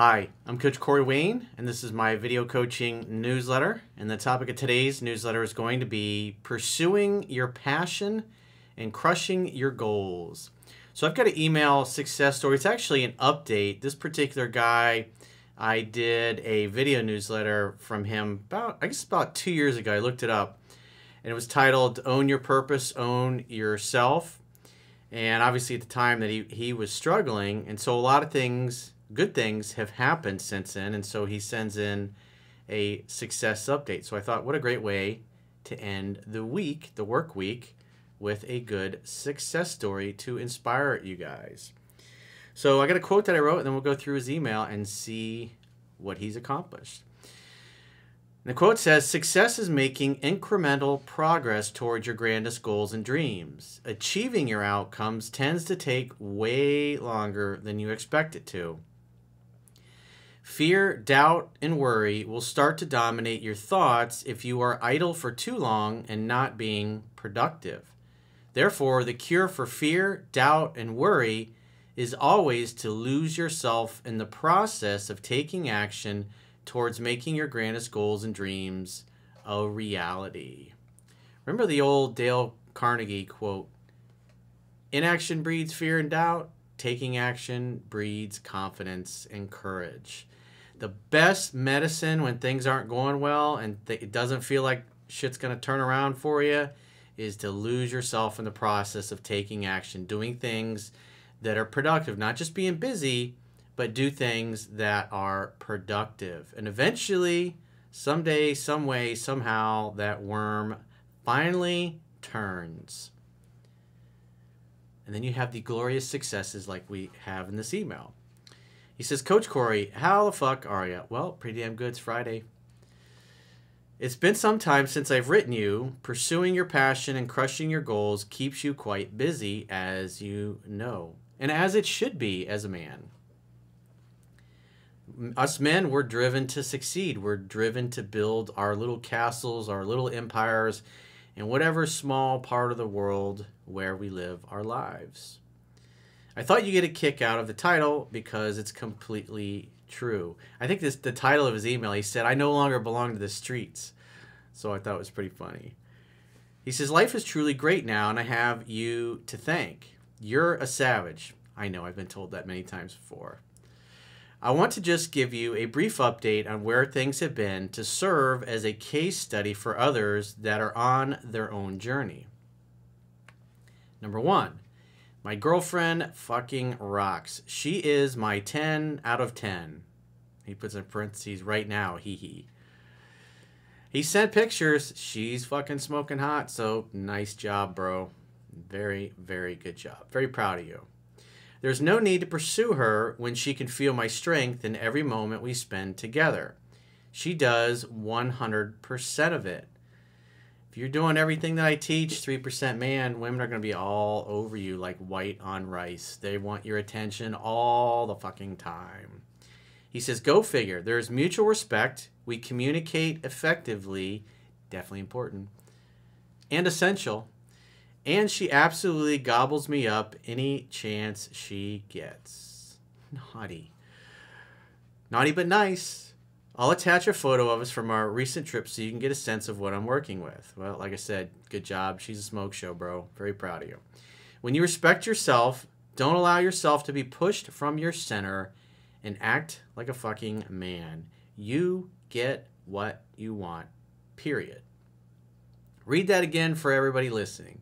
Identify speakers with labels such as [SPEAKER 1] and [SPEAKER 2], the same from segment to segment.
[SPEAKER 1] Hi, I'm Coach Corey Wayne, and this is my video coaching newsletter. And the topic of today's newsletter is going to be pursuing your passion and crushing your goals. So I've got an email success story. It's actually an update. This particular guy, I did a video newsletter from him about 2 years ago. I looked it up, and it was titled Own Your Purpose, Own Yourself. And obviously at the time that he was struggling, and so a lot of things, good things, have happened since then, and so he sends in a success update. So I thought, what a great way to end the week, the work week, with a good success story to inspire you guys. So I got a quote that I wrote, and then we'll go through his email and see what he's accomplished. The quote says, "Success is making incremental progress towards your grandest goals and dreams. Achieving your outcomes tends to take way longer than you expect it to. Fear, doubt, and worry will start to dominate your thoughts if you are idle for too long and not being productive. Therefore, the cure for fear, doubt, and worry is always to lose yourself in the process of taking action towards making your grandest goals and dreams a reality." Remember the old Dale Carnegie quote, "Inaction breeds fear and doubt. Taking action breeds confidence and courage." The best medicine when things aren't going well and it doesn't feel like shit's going to turn around for you is to lose yourself in the process of taking action, doing things that are productive, not just being busy, but do things that are productive. And eventually, someday, some way, somehow, that worm finally turns. And then you have the glorious successes like we have in this email. He says, "Coach Corey, how the fuck are you?" Well, pretty damn good. It's Friday. "It's been some time since I've written you. Pursuing your passion and crushing your goals keeps you quite busy, as you know. And as it should be as a man. Us men, we're driven to succeed. We're driven to build our little castles, our little empires, in whatever small part of the world where we live our lives. I thought you'd get a kick out of the title because it's completely true." I think the title of his email, he said, "I no longer belong to the streets." So I thought it was pretty funny. He says, "Life is truly great now, and I have you to thank. You're a savage." I know, I've been told that many times before. "I want to just give you a brief update on where things have been to serve as a case study for others that are on their own journey. Number one, my girlfriend fucking rocks. She is my 10 out of 10. He puts in parentheses, "right now, hee hee." He sent pictures. She's fucking smoking hot, so nice job, bro. Very, very good job. Very proud of you. There's no need to pursue her when she can feel my strength in every moment we spend together. She does 100% of it. If you're doing everything that I teach, 3% man, women are going to be all over you like white on rice. They want your attention all the fucking time." He says, "Go figure. There's mutual respect. We communicate effectively," definitely important, "and essential. And she absolutely gobbles me up any chance she gets." Naughty. Naughty but nice. "I'll attach a photo of us from our recent trip so you can get a sense of what I'm working with." Well, like I said, good job. She's a smoke show, bro. Very proud of you. "When you respect yourself, don't allow yourself to be pushed from your center and act like a fucking man. You get what you want, period." Read that again for everybody listening.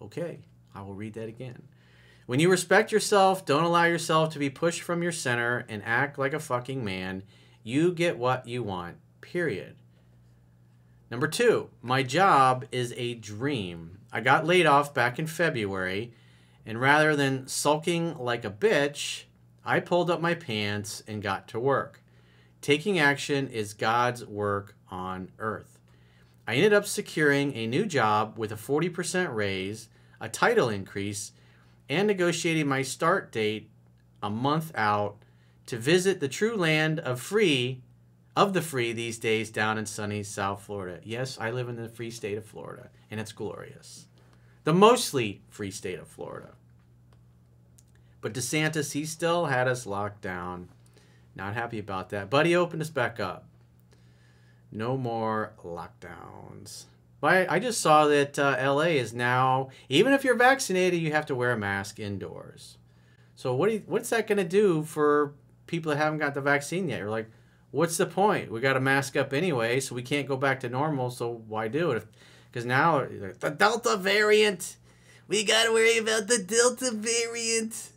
[SPEAKER 1] Okay, I will read that again. "When you respect yourself, don't allow yourself to be pushed from your center and act like a fucking man. You get what you want, period. Number two, my job is a dream. I got laid off back in February, and rather than sulking like a bitch, I pulled up my pants and got to work. Taking action is God's work on earth. I ended up securing a new job with a 40% raise, a title increase, and negotiating my start date a month out to visit the true land of the free these days down in sunny South Florida." Yes, I live in the free state of Florida, and it's glorious. The mostly free state of Florida. But DeSantis, he still had us locked down. Not happy about that. But he opened us back up. No more lockdowns. But I just saw that LA is now, even if you're vaccinated, you have to wear a mask indoors. So what's that going to do for people that haven't got the vaccine yet? You're like, what's the point? We got to mask up anyway, so we can't go back to normal, so why do it? Because now, the Delta variant. We got to worry about the Delta variant.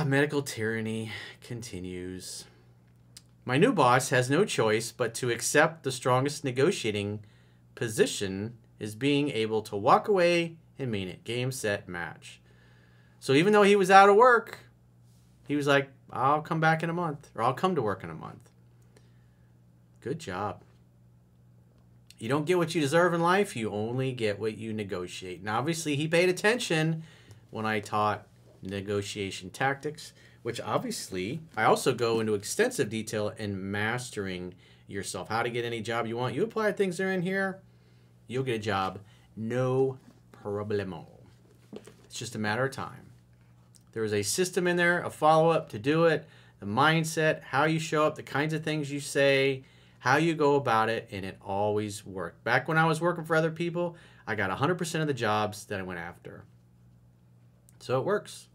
[SPEAKER 1] Medical tyranny continues. My new boss has no choice but to accept the strongest negotiating position is being able to walk away and mean it. Game, set, match. So even though he was out of work, he was like, I'll come back in a month, or I'll come to work in a month. Good job. You don't get what you deserve in life. You only get what you negotiate. And obviously he paid attention when I taught negotiation tactics, which obviously I also go into extensive detail in mastering yourself. How to get any job you want. You apply things that are in here, you'll get a job. No problemo. It's just a matter of time. There is a system in there, a follow-up to do it, the mindset, how you show up, the kinds of things you say, how you go about it, and it always worked. Back when I was working for other people, I got 100% of the jobs that I went after. So it works.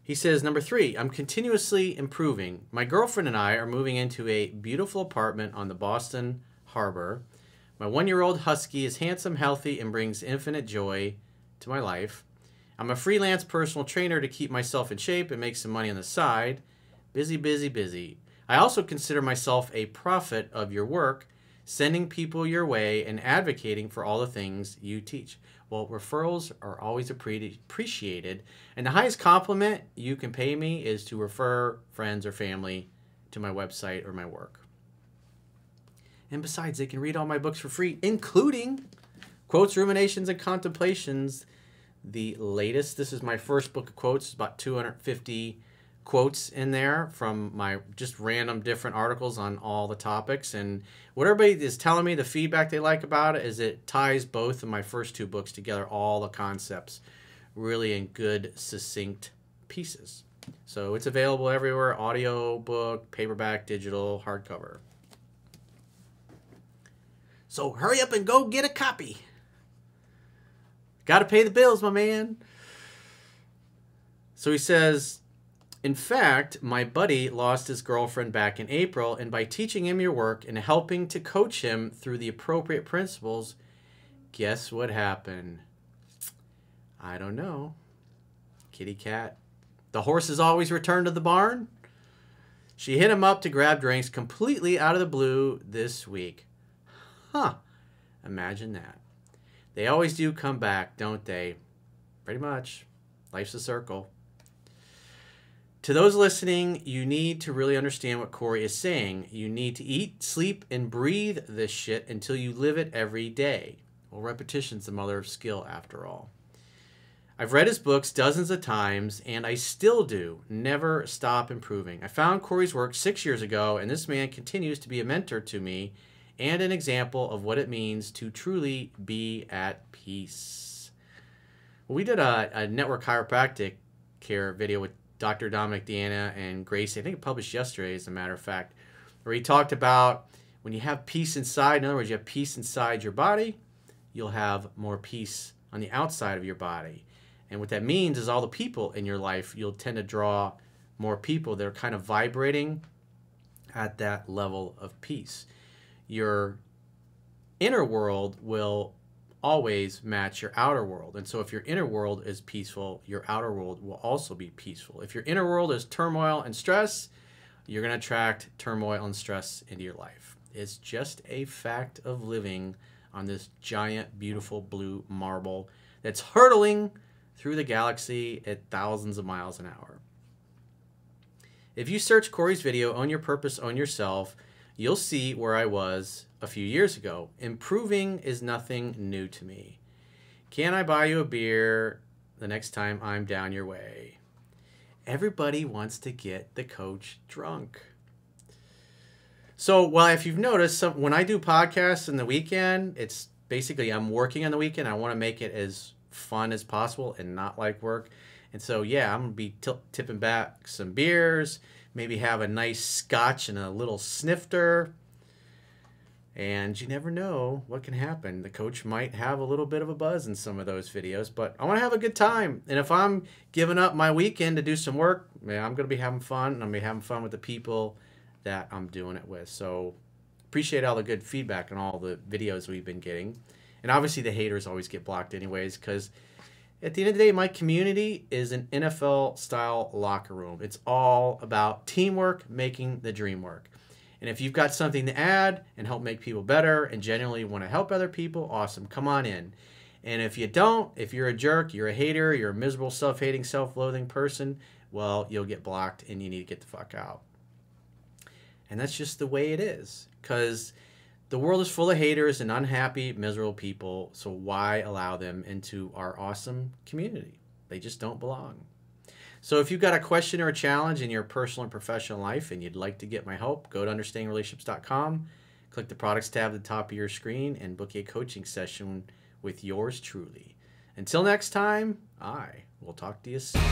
[SPEAKER 1] He says, number 3, I'm continuously improving. My girlfriend and I are moving into a beautiful apartment on the Boston Harbor. My 1-year-old husky is handsome, healthy, and brings infinite joy to my life. I'm a freelance personal trainer to keep myself in shape and make some money on the side. Busy, busy, busy. I also consider myself a prophet of your work, sending people your way and advocating for all the things you teach. Well, referrals are always appreciated. And the highest compliment you can pay me is to refer friends or family to my website or my work. And besides, they can read all my books for free, including Quotes, Ruminations, and Contemplations. The latest, this is my first book of quotes, about 250 quotes in there from my just random different articles on all the topics. And what everybody is telling me, the feedback they like about it, is it ties both of my first 2 books together, all the concepts, really in good, succinct pieces. So it's available everywhere, audio book, paperback, digital, hardcover. So hurry up and go get a copy. Got to pay the bills, my man. So he says, in fact, my buddy lost his girlfriend back in April, and by teaching him your work and helping to coach him through the appropriate principles, guess what happened? I don't know. Kitty cat. The horses always return to the barn. She hit him up to grab drinks completely out of the blue this week. Huh. Imagine that. They always do come back, don't they? Pretty much. Life's a circle. To those listening, you need to really understand what Corey is saying. You need to eat, sleep, and breathe this shit until you live it every day. Well, repetition's the mother of skill, after all. I've read his books dozens of times, and I still do. Never stop improving. I found Corey's work 6 years ago, and this man continues to be a mentor to me and an example of what it means to truly be at peace. Well, we did a network chiropractic care video with Dr. Dominic Deanna and Gracie. I think it published yesterday, as a matter of fact, where he talked about when you have peace inside, in other words, you have peace inside your body, you'll have more peace on the outside of your body. And what that means is all the people in your life, you'll tend to draw more people that are kind of vibrating at that level of peace. Your inner world will always match your outer world. And so if your inner world is peaceful, your outer world will also be peaceful. If your inner world is turmoil and stress, you're going to attract turmoil and stress into your life. It's just a fact of living on this giant, beautiful blue marble that's hurtling through the galaxy at thousands of miles an hour. If you search Corey's video, Own Your Purpose, Own Yourself, you'll see where I was a few years ago. Improving is nothing new to me. Can I buy you a beer the next time I'm down your way? Everybody wants to get the coach drunk. So, well, if you've noticed, when I do podcasts in the weekend, it's basically I'm working on the weekend. I want to make it as fun as possible and not like work. And so, yeah, I'm going to be tipping back some beers, maybe have a nice scotch and a little snifter. And you never know what can happen. The coach might have a little bit of a buzz in some of those videos, but I want to have a good time. And if I'm giving up my weekend to do some work, man, I'm going to be having fun. And I'm going to be having fun with the people that I'm doing it with. So appreciate all the good feedback and all the videos we've been getting. And obviously the haters always get blocked anyways, because at the end of the day, my community is an NFL-style locker room. It's all about teamwork, making the dream work. And if you've got something to add and help make people better and genuinely want to help other people, awesome. Come on in. And if you don't, if you're a jerk, you're a hater, you're a miserable, self-hating, self-loathing person, well, you'll get blocked and you need to get the fuck out. And that's just the way it is. Because the world is full of haters and unhappy, miserable people. So why allow them into our awesome community? They just don't belong. So if you've got a question or a challenge in your personal and professional life and you'd like to get my help, go to understandingrelationships.com, click the products tab at the top of your screen, and book a coaching session with yours truly. Until next time, I will talk to you soon.